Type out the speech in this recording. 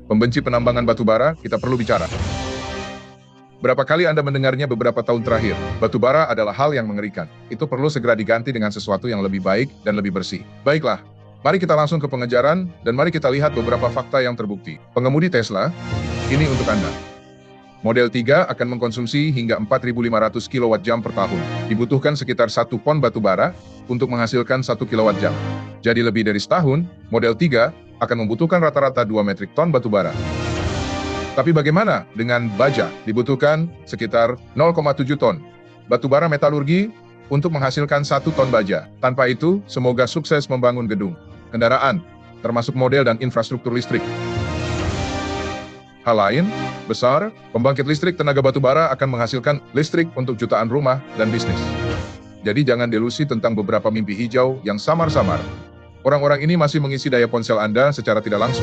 Pembenci penambangan batu bara, kita perlu bicara. Berapa kali Anda mendengarnya beberapa tahun terakhir? Batu bara adalah hal yang mengerikan. Itu perlu segera diganti dengan sesuatu yang lebih baik dan lebih bersih. Baiklah, mari kita langsung ke pengejaran, dan mari kita lihat beberapa fakta yang terbukti. Pengemudi Tesla, ini untuk Anda. Model 3 akan mengkonsumsi hingga 4.500 kWh per tahun. Dibutuhkan sekitar 1 pon batu bara untuk menghasilkan 1 kWh. Jadi lebih dari setahun, Model 3 akan membutuhkan rata-rata 2 metrik ton batu bara. Tapi bagaimana dengan baja? Dibutuhkan sekitar 0,7 ton batu bara metalurgi untuk menghasilkan 1 ton baja. Tanpa itu, semoga sukses membangun gedung, kendaraan, termasuk model dan infrastruktur listrik. Hal lain, besar, pembangkit listrik tenaga batu bara akan menghasilkan listrik untuk jutaan rumah dan bisnis. Jadi jangan delusi tentang beberapa mimpi hijau yang samar-samar. Orang-orang ini masih mengisi daya ponsel Anda secara tidak langsung.